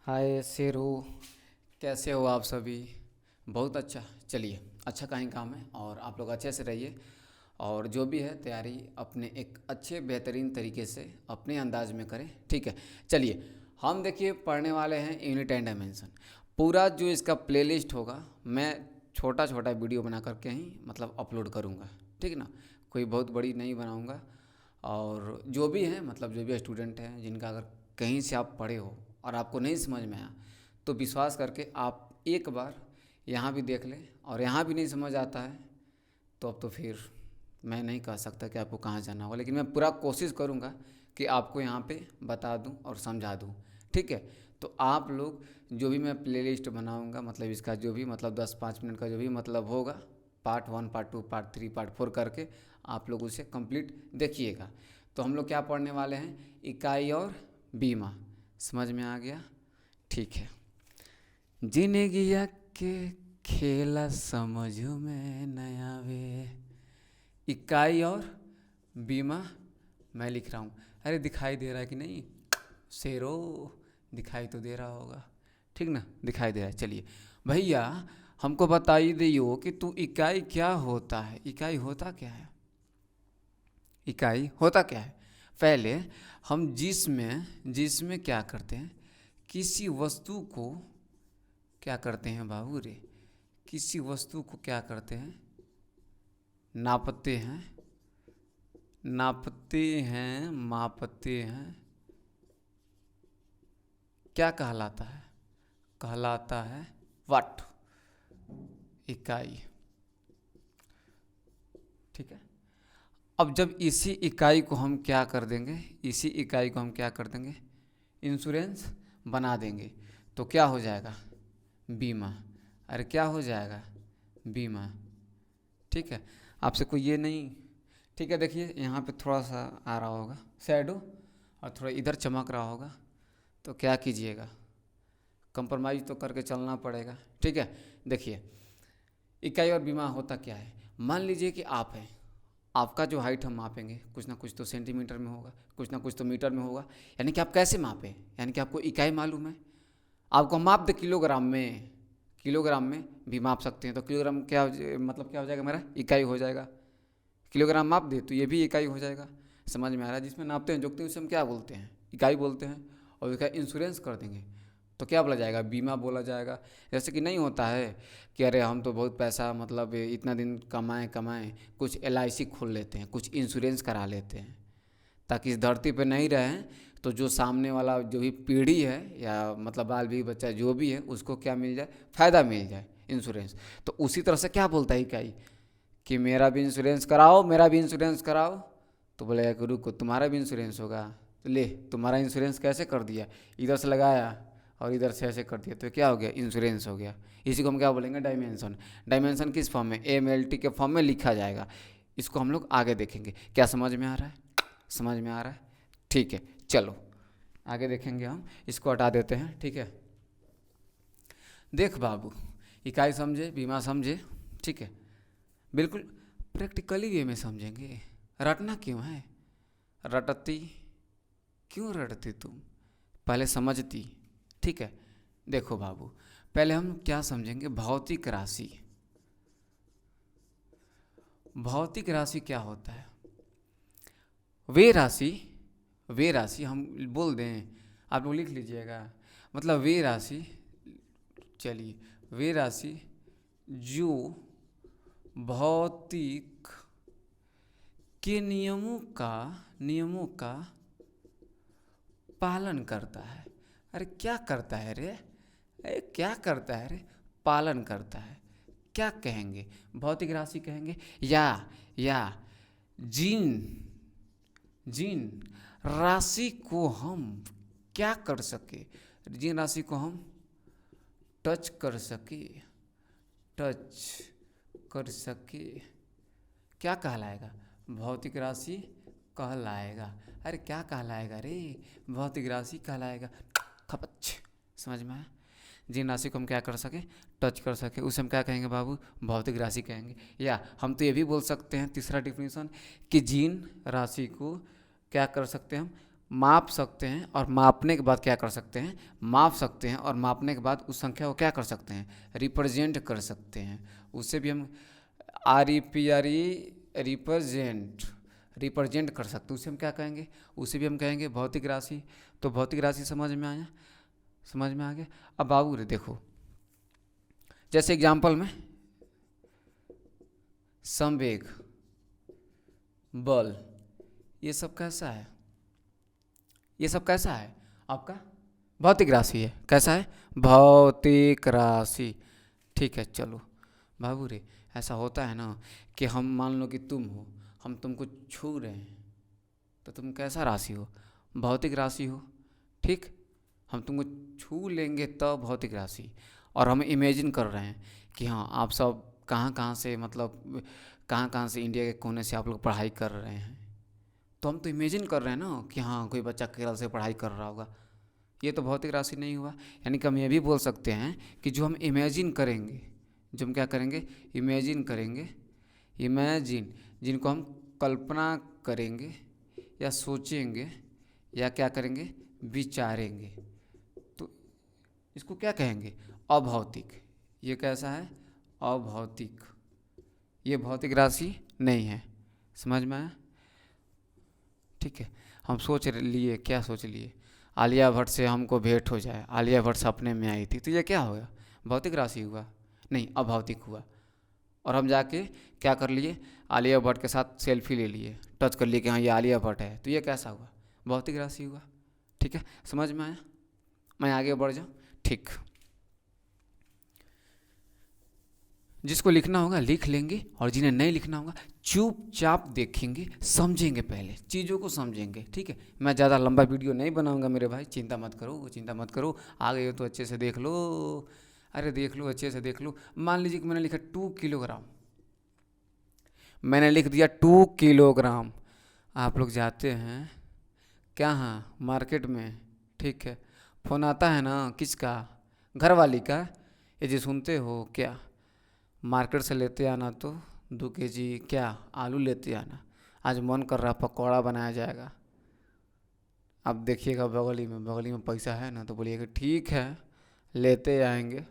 हाय शेरू, कैसे हो आप सभी। बहुत अच्छा। चलिए, अच्छा का ही काम है और आप लोग अच्छे से रहिए। और जो भी है तैयारी अपने एक अच्छे बेहतरीन तरीके से अपने अंदाज में करें, ठीक है। चलिए, हम देखिए पढ़ने वाले हैं यूनिट एंड डायमेंशन। पूरा जो इसका प्लेलिस्ट होगा मैं छोटा छोटा वीडियो बना करके ही मतलब अपलोड करूँगा, ठीक है ना। कोई बहुत बड़ी नहीं बनाऊँगा। और जो भी है मतलब जो भी स्टूडेंट हैं जिनका अगर कहीं से आप पढ़े हो और आपको नहीं समझ में आया तो विश्वास करके आप एक बार यहाँ भी देख लें, और यहाँ भी नहीं समझ आता है तो अब तो फिर मैं नहीं कह सकता कि आपको कहाँ जाना होगा, लेकिन मैं पूरा कोशिश करूँगा कि आपको यहाँ पे बता दूँ और समझा दूँ, ठीक है। तो आप लोग जो भी मैं प्लेलिस्ट बनाऊँगा मतलब इसका जो भी मतलब 10-5 मिनट का जो भी मतलब होगा, पार्ट 1 पार्ट 2 पार्ट 3 पार्ट 4 करके आप लोग उसे कंप्लीट देखिएगा। तो हम लोग क्या पढ़ने वाले हैं, इकाई और बीमा। समझ में आ गया, ठीक है। जिंदगिया के खेला समझो में नया वे, इकाई और बीमा मैं लिख रहा हूँ। अरे दिखाई दे रहा है कि नहीं शेरो, दिखाई तो दे रहा होगा, ठीक ना, दिखाई दे रहा है। चलिए भैया, हमको बताइए दियो कि तू इकाई क्या होता है, इकाई होता क्या है, इकाई होता क्या है। पहले हम जिसमें क्या करते हैं, किसी वस्तु को क्या करते हैं बाबू रे, किसी वस्तु को क्या करते हैं, नापते हैं, नापते हैं, मापते हैं। क्या कहलाता है, कहलाता है वाट, इकाई, ठीक है। अब जब इसी इकाई को हम क्या कर देंगे, इसी इकाई को हम क्या कर देंगे, इंश्योरेंस बना देंगे, तो क्या हो जाएगा, बीमा। अरे क्या हो जाएगा, बीमा, ठीक है। आपसे कोई ये नहीं, ठीक है। देखिए यहाँ पे थोड़ा सा आ रहा होगा शैडो और थोड़ा इधर चमक रहा होगा, तो क्या कीजिएगा, कंप्रोमाइज़ तो करके चलना पड़ेगा, ठीक है। देखिए इकाई और बीमा होता क्या है। मान लीजिए कि आप हैं, आपका जो हाइट हम मापेंगे कुछ ना कुछ तो सेंटीमीटर में होगा, कुछ ना कुछ तो मीटर में होगा। यानी कि आप कैसे मापें, यानी कि आपको इकाई मालूम है, आपको हम माप दे किलोग्राम में, किलोग्राम में भी माप सकते हैं, तो किलोग्राम क्या मतलब क्या हो जाएगा, मेरा इकाई हो जाएगा। किलोग्राम माप दे तो ये भी इकाई हो जाएगा। समझ में आ रहा है, जिसमें नापते हैं जोखते हैं उसे हम क्या बोलते हैं, इकाई बोलते हैं। और इसका इंश्योरेंस कर देंगे तो क्या बोला जाएगा, बीमा बोला जाएगा। जैसे कि नहीं होता है कि अरे हम तो बहुत पैसा मतलब इतना दिन कमाएं कमाएं, कुछ LIC खोल लेते हैं, कुछ इंश्योरेंस करा लेते हैं, ताकि इस धरती पे नहीं रहें तो जो सामने वाला जो भी पीढ़ी है या मतलब बाल भी बच्चा जो भी है उसको क्या मिल जाए, फ़ायदा मिल जाए, इंश्योरेंस। तो उसी तरह से क्या बोलता है इकाई कि मेरा भी इंश्योरेंस कराओ, मेरा भी इंश्योरेंस कराओ। तो बोलेगा कि रुको तुम्हारा भी इंश्योरेंस होगा, तो ले तुम्हारा इंश्योरेंस कैसे कर दिया, इधर से लगाया और इधर से ऐसे कर दिया, तो क्या हो गया, इंश्योरेंस हो गया। इसी को हम क्या बोलेंगे, डायमेंशन। डायमेंशन किस फॉर्म में, MLT के फॉर्म में लिखा जाएगा। इसको हम लोग आगे देखेंगे। क्या समझ में आ रहा है, समझ में आ रहा है, ठीक है। चलो आगे देखेंगे हम, इसको हटा देते हैं, ठीक है। देख बाबू, इकाई समझे, बीमा समझे, ठीक है। बिल्कुल प्रैक्टिकली वे में समझेंगे, रटना क्यों है, रटती क्यों रटती तुम, पहले समझती, ठीक है। देखो बाबू, पहले हम क्या समझेंगे, भौतिक राशि। भौतिक राशि क्या होता है, वे राशि, वे राशि हम बोल दें, आप लोग लिख लीजिएगा। मतलब वे राशि, चलिए, वे राशि जो भौतिक के नियमों का पालन करता है। अरे क्या करता है रे, अरे क्या करता है रे, पालन करता है। क्या कहेंगे, भौतिक राशि कहेंगे, या जिन जिन राशि को हम क्या कर सके, जिन राशि को हम टच कर सके, टच कर सके, क्या कहलाएगा, भौतिक राशि कहलाएगा। अरे क्या कहलाएगा रे, भौतिक राशि कहलाएगा, खपच। समझ में आया, जिन राशि को हम क्या कर सके, टच कर सके, उसे हम क्या कहेंगे बाबू, भौतिक राशि कहेंगे। या हम तो ये भी बोल सकते हैं, तीसरा डिफिनीसन, कि जिन राशि को क्या कर सकते हैं हम, माप सकते हैं और मापने के बाद क्या कर सकते हैं, माप सकते हैं और मापने के बाद उस संख्या को क्या कर सकते हैं, रिप्रेजेंट कर सकते हैं। उससे भी हम रिप्रेजेंट रिप्रेजेंट कर सकते हैं, उसे हम क्या कहेंगे, उसे भी हम कहेंगे भौतिक राशि। तो भौतिक राशि समझ में आया, समझ में आ गया। अब बाबू रे देखो, जैसे एग्जाम्पल में संवेग, बल, ये सब कैसा है, ये सब कैसा है आपका, भौतिक राशि है। कैसा है, भौतिक राशि। ठीक है, चलो बाबू रे, ऐसा होता है ना कि हम मान लो कि तुम हो, हम तुमको छू रहे हैं, तो तुम कैसा राशि हो, भौतिक राशि हो। ठीक, हम तुमको छू लेंगे तब भौतिक राशि। और हम इमेजिन कर रहे हैं कि हाँ आप सब कहाँ कहाँ से, मतलब कहाँ कहाँ से इंडिया के कोने से आप लोग पढ़ाई कर रहे हैं, तो हम तो इमेजिन कर रहे हैं ना कि हाँ कोई बच्चा केरल से पढ़ाई कर रहा होगा। ये तो भौतिक राशि नहीं हुआ। यानी कि हम ये भी बोल सकते हैं कि जो हम इमेजिन करेंगे, जो हम क्या करेंगे, इमेजिन करेंगे, इमेजिन, जिनको हम कल्पना करेंगे या सोचेंगे या क्या करेंगे, विचारेंगे, तो इसको क्या कहेंगे, अभौतिक। ये कैसा है, अभौतिक। ये भौतिक राशि नहीं है। समझ में आया। ठीक है, हम सोच लिए, क्या सोच लिए, आलिया भट्ट से हमको भेंट हो जाए, आलिया भट्ट सपने में आई थी, तो ये क्या होगा, भौतिक राशि हुआ, नहीं अभौतिक हुआ। और हम जाके क्या कर लिए, आलिया भट्ट के साथ सेल्फी ले लिए, टच कर लिए कि हाँ ये आलिया भट्ट है, तो ये कैसा हुआ, भौतिक राशि हुआ। ठीक है, समझ में आया। मैं आगे बढ़ जाऊँ। ठीक, जिसको लिखना होगा लिख लेंगे, और जिन्हें नहीं लिखना होगा चुपचाप देखेंगे, समझेंगे, पहले चीज़ों को समझेंगे। ठीक है, मैं ज़्यादा लंबा वीडियो नहीं बनाऊंगा मेरे भाई, चिंता मत करो, चिंता मत करो। आ गए हो तो अच्छे से देख लो, अरे देख लो, अच्छे से देख लो। मान लीजिए कि मैंने लिखा 2 किलोग्राम, मैंने लिख दिया 2 किलोग्राम। आप लोग जाते हैं क्या, हाँ मार्केट में, ठीक है, फ़ोन आता है ना, किसका, घर वाली का, ये जी सुनते हो क्या, मार्केट से लेते आना तो 2 kg क्या आलू लेते आना, आज मन कर रहा पकौड़ा बनाया जाएगा। अब देखिएगा बगली में पैसा है ना, तो बोलिएगा ठीक है लेते आएंगे,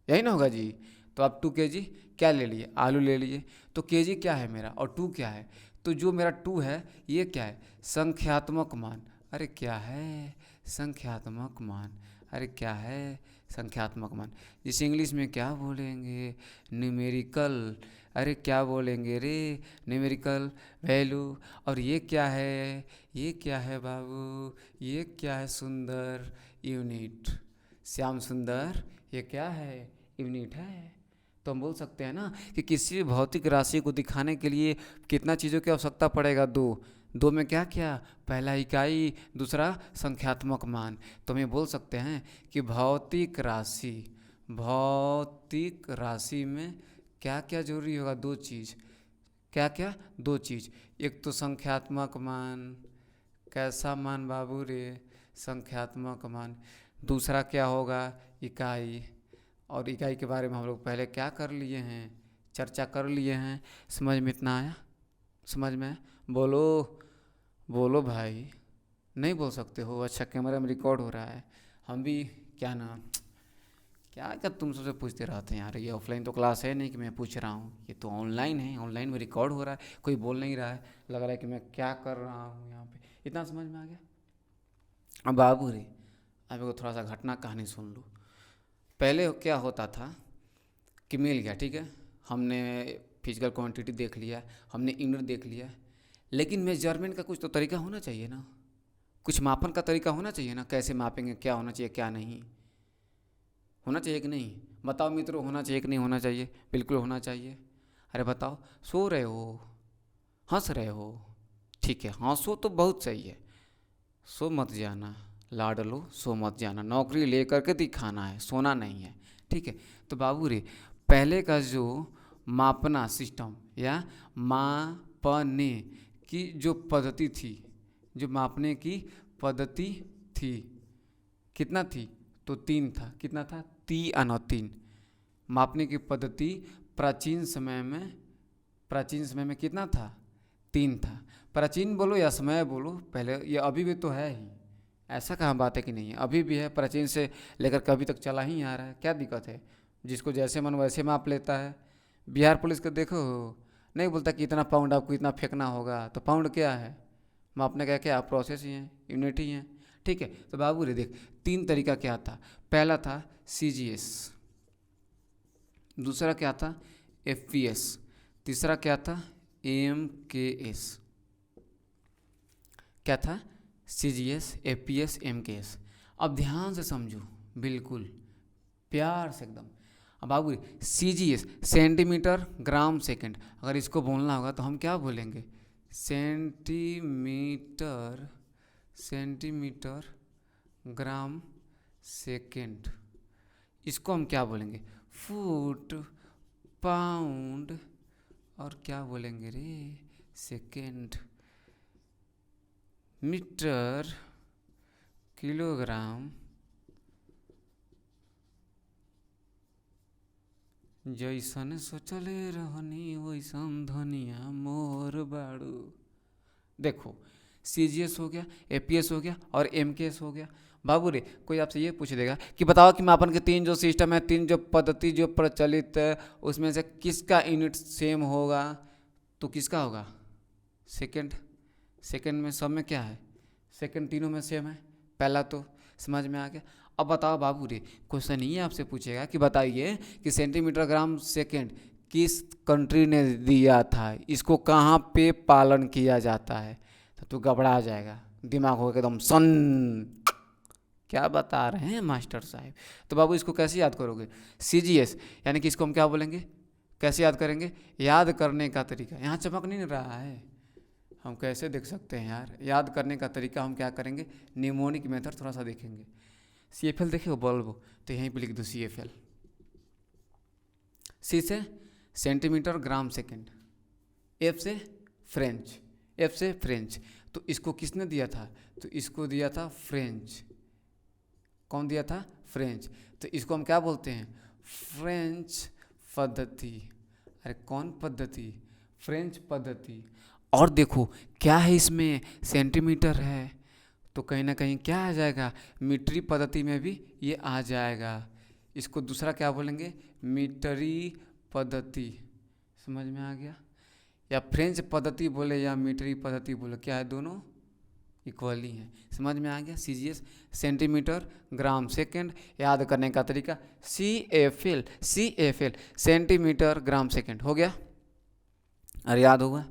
यही ना होगा जी। तो आप 2 kg क्या ले लिए, आलू ले लिए। तो kg क्या है मेरा और 2 क्या है, तो जो मेरा 2 है ये क्या है, संख्यात्मक मान। अरे क्या है, संख्यात्मक मान। अरे क्या है, संख्यात्मक मान। जिसे इंग्लिश में क्या बोलेंगे, न्यूमेरिकल। अरे क्या बोलेंगे रे, न्यूमेरिकल वैल्यू। और ये क्या है, ये क्या है बाबू, ये क्या है, सुंदर, यूनिट। श्याम सुंदर, ये क्या है, यूनिट है। तो हम बोल सकते हैं ना कि किसी भी भौतिक राशि को दिखाने के लिए कितना चीज़ों की आवश्यकता पड़ेगा, दो में क्या क्या, पहला इकाई, दूसरा संख्यात्मक मान। तो हम ये बोल सकते हैं कि भौतिक राशि में क्या क्या जरूरी होगा, 2 चीज़। क्या क्या, 2 चीज़। एक तो संख्यात्मक मान, कैसा मान बाबू रे, संख्यात्मक मान। दूसरा क्या होगा, इकाई। और इकाई के बारे में हम लोग पहले क्या कर लिए हैं, चर्चा कर लिए हैं। समझ में इतना आया, समझ में, बोलो बोलो भाई, नहीं बोल सकते हो, अच्छा कैमरा में रिकॉर्ड हो रहा है। हम भी क्या ना, क्या क्या तुम सबसे पूछते रहते हैं यार, ये ऑफलाइन तो क्लास है नहीं कि मैं पूछ रहा हूँ, ये तो ऑनलाइन है, ऑनलाइन में रिकॉर्ड हो रहा है, कोई बोल नहीं रहा है, लग रहा है कि मैं क्या कर रहा हूँ यहाँ पे। इतना समझ में आ गया। अब बाबू रे, अब को थोड़ा सा घटना कहानी सुन लो। पहले क्या होता था कि मिल गया, ठीक है, हमने फिजिकल क्वांटिटी देख लिया, हमने यूनिट देख लिया, लेकिन मेजरमेंट का कुछ तो तरीका होना चाहिए ना, कुछ मापन का तरीका होना चाहिए ना, कैसे मापेंगे, क्या होना चाहिए क्या नहीं होना चाहिए कि नहीं, बताओ मित्रों, होना चाहिए कि नहीं होना चाहिए, बिल्कुल होना चाहिए। अरे बताओ, सो रहे हो, हंस रहे हो, ठीक है, हंसो तो बहुत सही है, सो मत जाना, लाडलो सो मत जाना, नौकरी लेकर के दिखाना है, सोना नहीं है। ठीक है, तो बाबू रे, पहले का जो मापना सिस्टम या मापने की जो पद्धति थी, जो मापने की पद्धति थी, कितना थी, तो 3 था, कितना था, 3 मापने की पद्धति प्राचीन समय में कितना था, 3 था। प्राचीन बोलो या समय बोलो, पहले ये अभी भी तो है ही, ऐसा कहाँ बात है कि नहीं है, अभी भी है, प्राचीन से लेकर के अभी तक चला ही आ रहा है। क्या दिक्कत है? जिसको जैसे मन वैसे माप लेता है। बिहार पुलिस को देखो, नहीं बोलता कि इतना पाउंड आपको इतना फेंकना होगा, तो पाउंड क्या है, मापने का क्या प्रोसेस ही है, यूनिट ही है। ठीक है, तो बाबू रे देख, 3 तरीका क्या था। पहला था CGS, दूसरा क्या था FPS, तीसरा क्या था MKS। क्या था? CGS, FPS, MKS। अब ध्यान से समझो, बिल्कुल प्यार से एकदम। अब बाबू CGS सेंटीमीटर ग्राम सेकंड, अगर इसको बोलना होगा तो हम क्या बोलेंगे? Centimetre gram second. इसको हम क्या बोलेंगे? फुट, पाउंड, और क्या बोलेंगे रे? Second, metre, kilogram. जैसन सोचले रहनी वैसन धनिया मोर बाड़ू। देखो, CGS हो गया, FPS हो गया और MKS हो गया। बाबू रे, कोई आपसे ये पूछ देगा कि बताओ कि मापन के 3 जो सिस्टम है, 3 जो पद्धति जो प्रचलित है, उसमें से किसका यूनिट सेम होगा? तो किसका होगा? सेकंड। सेकंड में सब में क्या है? सेकंड तीनों में सेम है। पहला तो समझ में आ गया। अब बताओ बाबू रे, क्वेश्चन ये आपसे पूछेगा कि बताइए कि सेंटीमीटर ग्राम सेकंड किस कंट्री ने दिया था, इसको कहाँ पे पालन किया जाता है, तो तू घबरा जाएगा, दिमाग हो एकदम सन। क्या बता रहे हैं मास्टर साहब? तो बाबू इसको कैसे याद करोगे? CGS यानी कि इसको हम क्या बोलेंगे, कैसे याद करेंगे? याद करने का तरीका, यहाँ चमक नहीं रहा है, हम कैसे देख सकते हैं यार? याद करने का तरीका हम क्या करेंगे? निमोनिक मेथड थोड़ा सा देखेंगे। CFL देखे हो बल्ब, तो यहीं पे लिख दो CFL। C से सेंटीमीटर ग्राम सेकंड, F से फ्रेंच। तो इसको किसने दिया था? तो इसको दिया था फ्रेंच। कौन दिया था? फ्रेंच। तो इसको हम क्या बोलते हैं? फ्रेंच पद्धति। अरे कौन पद्धति? फ्रेंच पद्धति। और देखो क्या है इसमें, सेंटीमीटर है, तो कहीं ना कहीं क्या आ जाएगा? मीटरी पद्धति में भी ये आ जाएगा। इसको दूसरा क्या बोलेंगे? मीटरी पद्धति। समझ में आ गया? या फ्रेंच पद्धति बोले या मीटरी पद्धति बोले, क्या है? दोनों इक्वली हैं। समझ में आ गया? CGS centimetre gram second. याद करने का तरीका CFL सेंटीमीटर ग्राम सेकंड। हो गया? अरे याद होगा।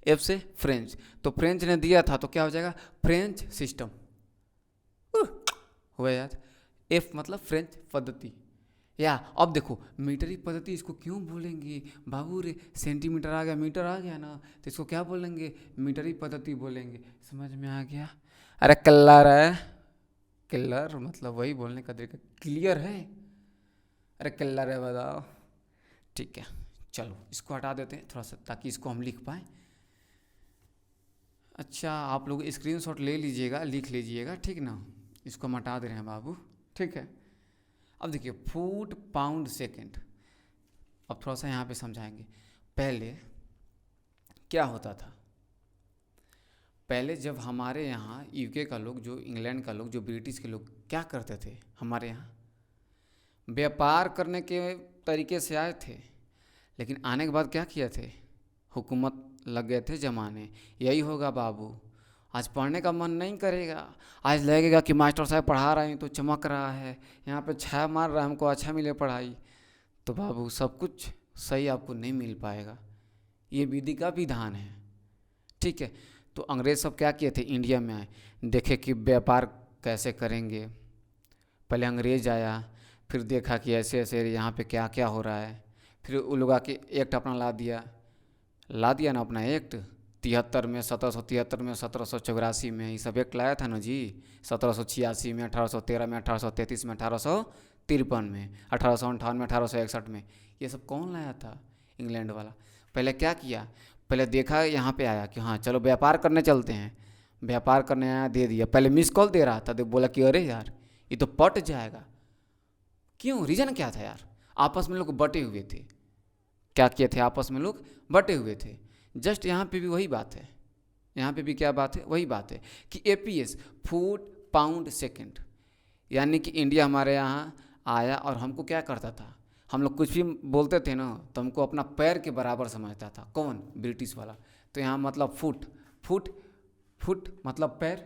F से फ्रेंच, तो फ्रेंच ने दिया था तो क्या हो जाएगा? French system. हुआ याद? F मतलब फ्रेंच पद्धति। या अब देखो मीटरी पद्धति, इसको क्यों बोलेंगे बाबू रे? सेंटीमीटर आ गया, मीटर आ गया ना, तो इसको क्या बोलेंगे? मीटरी पद्धति बोलेंगे। समझ में आ गया? अरे कल्लर है, किल्लर मतलब वही बोलने का तरीका। क्लियर है? अरे किल्लर है, बताओ। ठीक है, चलो इसको हटा देते हैं थोड़ा सा, ताकि इसको हम लिख पाएँ। अच्छा, आप लोग स्क्रीनशॉट ले लीजिएगा, लिख लीजिएगा, ठीक ना? इसको हम हटा दे रहे हैं बाबू, ठीक है? अब देखिए, फुट, पाउंड, सेकंड। अब थोड़ा सा यहाँ पे समझाएंगे। पहले क्या होता था? पहले जब हमारे यहाँ UK का लोग, जो इंग्लैंड का लोग, जो ब्रिटिश के लोग क्या करते थे, हमारे यहाँ व्यापार करने के तरीके से आए थे, लेकिन आने के बाद क्या किए थे? हुकूमत लग गए थे जमाने। यही होगा बाबू, आज पढ़ने का मन नहीं करेगा, आज लगेगा कि मास्टर साहब पढ़ा रहे हैं तो चमक रहा है, यहाँ पे छाया मार रहा है, हमको अच्छा मिले पढ़ाई, तो बाबू सब कुछ सही आपको नहीं मिल पाएगा। ये विधि का विधान है, ठीक है? तो अंग्रेज़ सब क्या किए थे? इंडिया में आए, देखे कि व्यापार कैसे करेंगे। पहले अंग्रेज़ आया, फिर देखा कि ऐसे ऐसे यहाँ पे क्या क्या हो रहा है, फिर उन लोग आके एक्ट अपना ला दिया ना अपना एक्ट। 73 में, 1773 में, 1784 में, ये सब एक्ट लाया था ना जी। 1786 में, 1813 में, 1833 में, 1853 में, 1858 में, 1861 में। ये सब कौन लाया था? इंग्लैंड वाला। पहले क्या किया? पहले देखा, यहाँ पे आया कि हाँ चलो व्यापार करने चलते हैं। व्यापार करने आया, दे दिया। पहले मिस कॉल दे रहा था, तो बोला कि अरे यार ये तो पट जाएगा। क्यों? रीज़न क्या था यार? आपस में लोग बटे हुए थे। क्या किए थे? आपस में लोग बटे हुए थे। जस्ट यहाँ पे भी वही बात है, यहाँ पे भी क्या बात है, वही बात है कि एपीएस फुट पाउंड सेकंड, यानी कि इंडिया हमारे यहाँ आया और हमको क्या करता था, हम लोग कुछ भी बोलते थे ना तो हमको अपना पैर के बराबर समझता था। कौन? ब्रिटिश वाला। तो यहाँ मतलब फुट, फुट फुट मतलब पैर,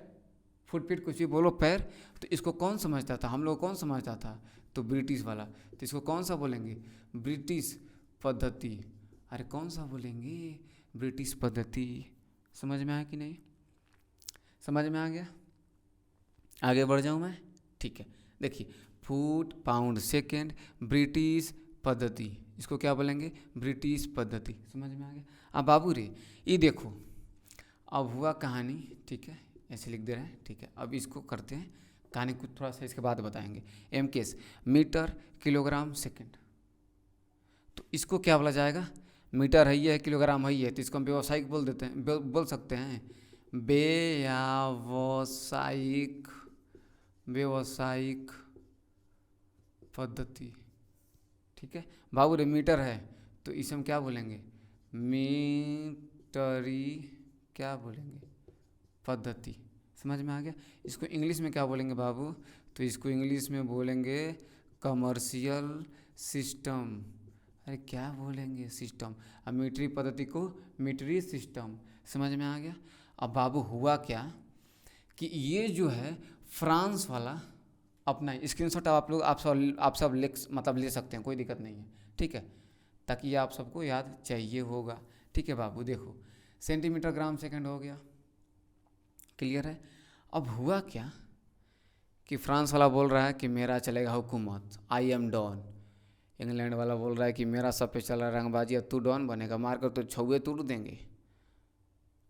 फुट फीट कुछ भी बोलो पैर। तो इसको कौन समझता था, हम लोग कौन समझता था? तो ब्रिटिश वाला। तो इसको कौन सा बोलेंगे? ब्रिटिश पद्धति। अरे कौन सा बोलेंगे? ब्रिटिश पद्धति। समझ में आया कि नहीं? समझ में आ गया? आगे बढ़ जाऊँ मैं? ठीक है, देखिए फुट पाउंड सेकेंड ब्रिटिश पद्धति, इसको क्या बोलेंगे? ब्रिटिश पद्धति। समझ में आ गया? अब बाबू रे ये देखो, अब हुआ कहानी, ठीक है, ऐसे लिख दे रहे हैं, ठीक है। अब इसको करते हैं कहानी, कुछ थोड़ा सा इसके बाद बताएंगे। एमकेएस मीटर किलोग्राम सेकेंड, तो इसको क्या बोला जाएगा? मीटर है, ये है, किलोग्राम है, ये है, तो इसको हम व्यावसायिक बोल देते हैं, बोल सकते हैं व्यावसायिक, व्यावसायिक पद्धति। ठीक है बाबू रे, मीटर है तो इसे हम क्या बोलेंगे? मीटरी क्या बोलेंगे? पद्धति। समझ में आ गया? इसको इंग्लिश में क्या बोलेंगे बाबू? तो इसको इंग्लिश में बोलेंगे कमर्शियल सिस्टम। अरे क्या बोलेंगे? सिस्टम। अब मीटरी पद्धति को मीटरी सिस्टम। समझ में आ गया? अब बाबू हुआ क्या कि ये जो है फ्रांस वाला अपना स्क्रीनशॉट आप लोग आप सब ले सकते हैं, कोई दिक्कत नहीं है, ठीक है, ताकि ये आप सबको याद चाहिए होगा। ठीक है बाबू, देखो सेंटीमीटर ग्राम सेकंड हो गया, क्लियर है? अब हुआ क्या कि फ्रांस वाला बोल रहा है कि मेरा चलेगा हुकूमत, आई एम डॉन। इंग्लैंड वाला बोल रहा है कि मेरा सब पे चल रहा है रंगबाजी, अब तू डॉन बनेगा, मारकर तो छुए तोड़ देंगे।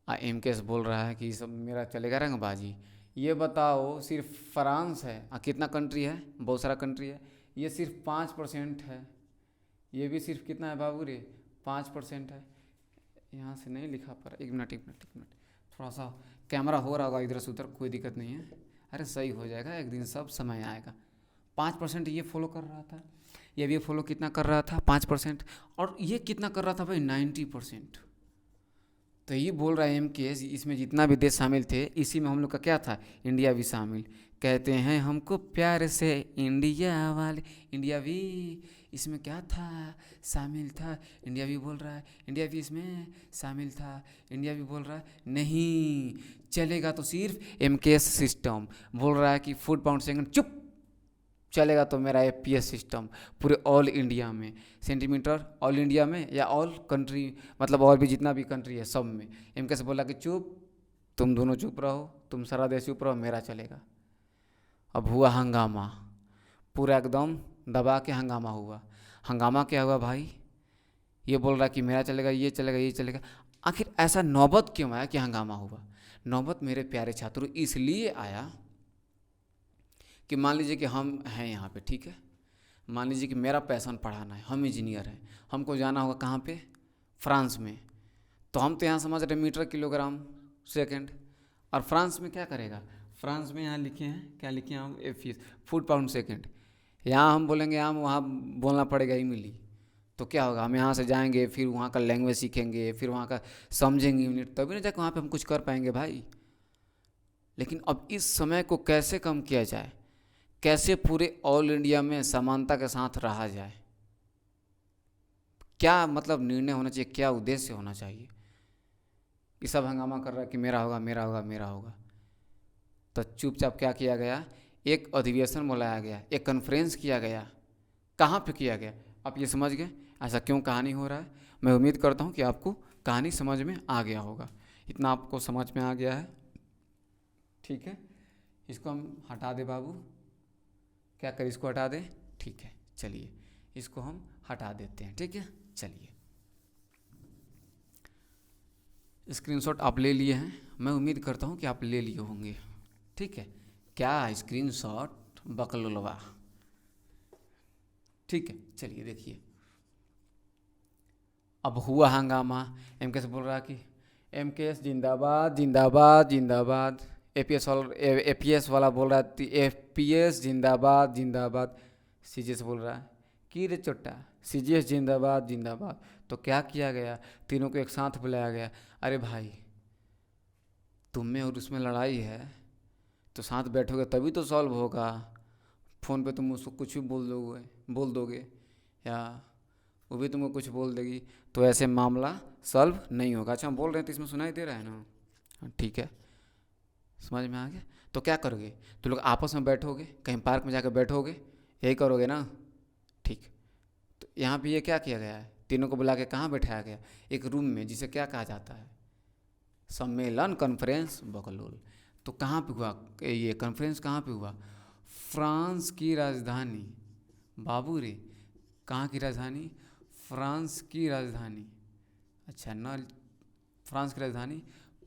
एमकेएस बोल रहा है कि सब मेरा चलेगा रंगबाजी। ये बताओ सिर्फ फ्रांस है, कितना कंट्री है? बहुत सारा कंट्री है, ये सिर्फ 5% है। ये भी सिर्फ कितना है बाबू रे? 5% है। यहाँ से नहीं लिखा पर, एक मिनट, थोड़ा सा कैमरा हो रहा होगा इधर से उधर, कोई दिक्कत नहीं है, अरे सही हो जाएगा, एक दिन सब समय आएगा। 5% ये फॉलो कर रहा था, ये भी फॉलो कितना कर रहा था? 5%। और ये कितना कर रहा था भाई? 90%। तो ये बोल रहा है एमकेएस, इसमें जितना भी देश शामिल थे, इसी में हम लोग का क्या था? इंडिया भी शामिल। कहते हैं हमको प्यार से इंडिया वाले, इंडिया भी इसमें क्या था? शामिल था। इंडिया भी बोल रहा है इंडिया भी इसमें शामिल था, इंडिया भी बोल रहा है नहीं चलेगा, तो सिर्फ एमकेएस सिस्टम बोल रहा है कि फुट पाउंड सेकंड, चुप, चलेगा तो मेरा एपीएस सिस्टम पूरे ऑल इंडिया में, सेंटीमीटर ऑल इंडिया में या ऑल कंट्री, मतलब और भी जितना भी कंट्री है सब में। एमकेएस बोला कि चुप, तुम दोनों चुप रहो, तुम सारा देश चुप रहो, मेरा चलेगा। अब हुआ हंगामा, पूरा एकदम दबा के हंगामा हुआ। हंगामा क्या हुआ भाई? ये बोल रहा कि मेरा चलेगा, ये चलेगा, ये चलेगा। आखिर ऐसा नौबत क्यों आया कि हंगामा हुआ? नौबत मेरे प्यारे छात्रों इसलिए आया कि मान लीजिए कि हम हैं यहाँ पे, ठीक है, मान लीजिए कि मेरा पैशन पढ़ाना है, हम इंजीनियर हैं, हमको जाना होगा कहाँ पे? फ्रांस में। तो हम तो यहाँ समझ रहे मीटर किलोग्राम सेकंड, और फ्रांस में क्या करेगा? फ्रांस में यहाँ लिखे हैं, क्या लिखे हैं हम? एफीएस फुट पाउंड सेकंड। यहाँ हम बोलेंगे, हम वहाँ बोलना पड़ेगा इमली। तो क्या होगा? हम यहाँ से जाएंगे, फिर वहाँ का लैंग्वेज सीखेंगे, फिर वहाँ का समझेंगे यूनिट, तभी ना जाकर वहाँ पे हम कुछ कर पाएंगे भाई। लेकिन अब इस समय को कैसे कम किया जाए, कैसे पूरे ऑल इंडिया में समानता के साथ रहा जाए, क्या मतलब निर्णय होना चाहिए, क्या उद्देश्य होना चाहिए? ये सब हंगामा कर रहा है कि मेरा होगा, मेरा होगा, मेरा होगा। तो चुपचाप क्या किया गया? एक अधिवेशन बुलाया गया, एक कॉन्फ्रेंस किया गया। कहाँ पे किया गया? आप ये समझ गए ऐसा क्यों कहानी हो रहा है? मैं उम्मीद करता हूँ कि आपको कहानी समझ में आ गया होगा। इतना आपको समझ में आ गया है, ठीक है। इसको हम हटा दे बाबू, क्या करें, इसको हटा दें? ठीक है, चलिए इसको हम हटा देते हैं, ठीक है। चलिए स्क्रीनशॉट आप ले लिए हैं, मैं उम्मीद करता हूँ कि आप ले लिए होंगे, ठीक है। क्या स्क्रीनशॉट बकलोलवा, ठीक है। चलिए देखिए, अब हुआ हंगामा। एमकेएस बोल रहा कि एमकेएस जिंदाबाद जिंदाबाद जिंदाबाद। एपीएस वाला बोल रहा है एपीएस जिंदाबाद जिंदाबाद। सीजीएस बोल रहा है कि रे चोट्टा, सीजीएस जिंदाबाद जिंदाबाद। तो क्या किया गया? तीनों को एक साथ बुलाया गया। अरे भाई तुम में और उसमें लड़ाई है तो साथ बैठोगे तभी तो सॉल्व होगा। फ़ोन पे तुम उसको कुछ भी बोल दोगे या वो भी तुमको कुछ बोल देगी, तो ऐसे मामला सॉल्व नहीं होगा। अच्छा हम बोल रहे हैं तो इसमें सुनाई दे रहा है ना? हाँ, ठीक है, समझ में आ गया। तो क्या करोगे, तो लोग आपस में बैठोगे, कहीं पार्क में जाकर बैठोगे, यही करोगे ना? ठीक। तो यहाँ पे ये क्या किया गया है, तीनों को बुला के कहाँ बैठाया गया? एक रूम में, जिसे क्या कहा जाता है? सम्मेलन, कॉन्फ्रेंस, बकलोल। तो कहाँ पे हुआ ये कॉन्फ्रेंस? कहाँ पे हुआ? फ्रांस की राजधानी, बाबू रे, कहाँ की राजधानी? फ्रांस की राजधानी। अच्छा ना, फ्रांस की राजधानी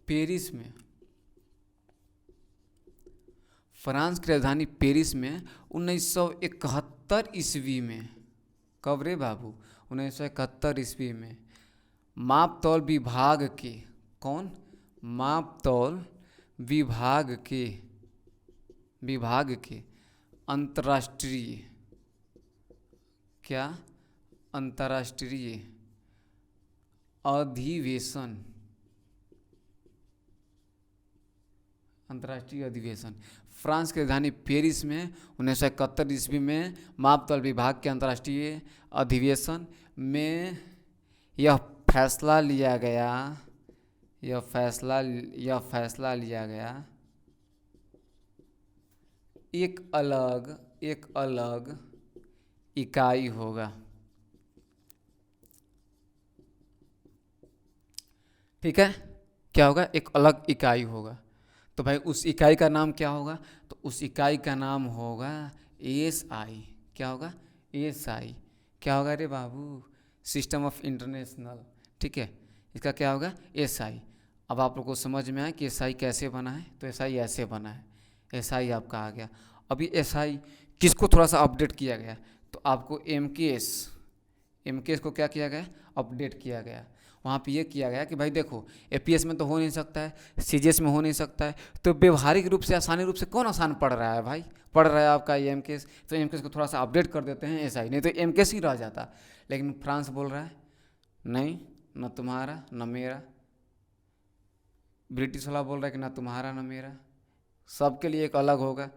पेरिस में। फ्रांस की राजधानी पेरिस में 1971 ईस्वी में। कब रे बाबू? 1971 ईस्वी में माप तौल विभाग के, कौन? माप तौल विभाग के अंतर्राष्ट्रीय, क्या? अंतर्राष्ट्रीय अधिवेशन, अंतर्राष्ट्रीय अधिवेशन फ्रांस की राजधानी पेरिस में 1971 ईस्वी में मापतौल विभाग के अंतर्राष्ट्रीय अधिवेशन में यह फैसला लिया गया, यह फैसला लिया गया, एक अलग इकाई होगा। ठीक है, क्या होगा? एक अलग इकाई होगा। तो भाई उस इकाई का नाम क्या होगा? तो उस इकाई का नाम होगा एएसआई। क्या होगा? एएसआई। क्या होगा रे बाबू? System of international. ठीक है, इसका क्या होगा? एएसआई। अब आप लोग को समझ में आया कि एएसआई कैसे बना है? तो एएसआई ऐसे बना है, एएसआई आपका आ गया। अभी एएसआई किसको थोड़ा सा अपडेट किया गया? तो आपको एमकेएस को क्या किया गया? अपडेट किया गया। वहाँ पे ये किया गया कि भाई देखो, एपीएस में तो हो नहीं सकता है, सीजीएस में हो नहीं सकता है, तो व्यवहारिक रूप से, आसानी रूप से कौन आसान पढ़ रहा है भाई? पढ़ रहा है आपका ये एमकेएस। तो एमकेएस को थोड़ा सा अपडेट कर देते हैं एसआई, नहीं तो एमकेएस ही रह जाता। लेकिन फ्रांस बोल रहा है नहीं, न तुम्हारा न मेरा। ब्रिटिश वाला बोल रहा है कि ना तुम्हारा ना मेरा, सबके लिए एक अलग होगा।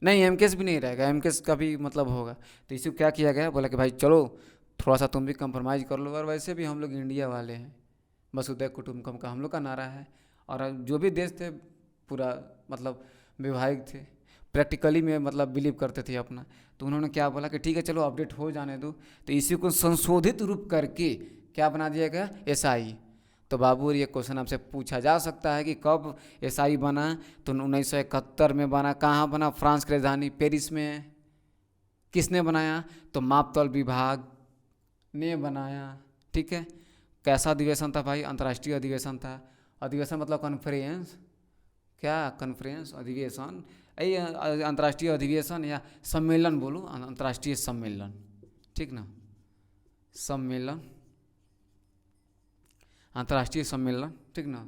नहीं, एमकेएस भी नहीं रहेगा, एमकेएस का भी मतलब होगा। तो इसी को क्या किया गया? बोला कि भाई चलो थोड़ा सा तुम भी कंप्रोमाइज़ कर लो। और वैसे भी हम लोग इंडिया वाले हैं, वसुधैव कुटुंबकम का हम लोग का नारा है। और जो भी देश थे पूरा मतलब वैवाहिक थे, प्रैक्टिकली में मतलब बिलीव करते थे अपना। तो उन्होंने क्या बोला कि ठीक है चलो अपडेट हो जाने दो। तो इसी को संशोधित रूप करके क्या बना दिया गया? एसआई। तो बाबू ये क्वेश्चन आपसे पूछा जा सकता है कि कब एसआई बना? तो 1971 में बना। कहाँ बना? फ्रांस की राजधानी पेरिस में। किसने बनाया? तो मापतौल विभाग ने बनाया। ठीक है, कैसा अधिवेशन था भाई? अंतर्राष्ट्रीय अधिवेशन था। अधिवेशन मतलब कॉन्फ्रेंस। क्या? कॉन्फ्रेंस, अधिवेशन। यही अंतर्राष्ट्रीय अधिवेशन या सम्मेलन बोलो, अंतर्राष्ट्रीय सम्मेलन। ठीक ना, सम्मेलन, अंतर्राष्ट्रीय सम्मेलन। ठीक ना,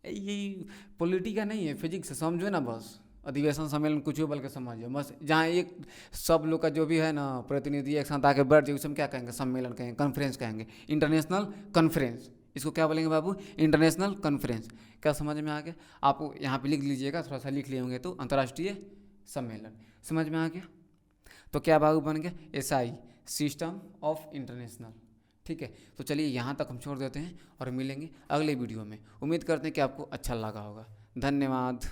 यही पॉलिटी का नहीं है, फिजिक्स से समझो ना बस। अधिवेशन सम्मेलन कुछ भी बोल के समझिए बस। जहाँ एक सब लोग का जो भी है ना प्रतिनिधि एक साथ आके बैठ जाए, उसे हम क्या कहेंगे? सम्मेलन कहेंगे, कॉन्फ्रेंस कहेंगे, इंटरनेशनल कॉन्फ्रेंस। इसको क्या बोलेंगे बाबू? International conference. क्या समझ में आ गया? आप यहाँ पे लिख लीजिएगा, थोड़ा सा लिख लिए होंगे तो अंतर्राष्ट्रीय सम्मेलन। समझ में आ गया? तो क्या बाबू बन गया? SI, system of international. ठीक है, तो चलिए यहाँ तक हम छोड़ देते हैं और मिलेंगे अगले वीडियो में। उम्मीद करते हैं कि आपको अच्छा लगा होगा। धन्यवाद।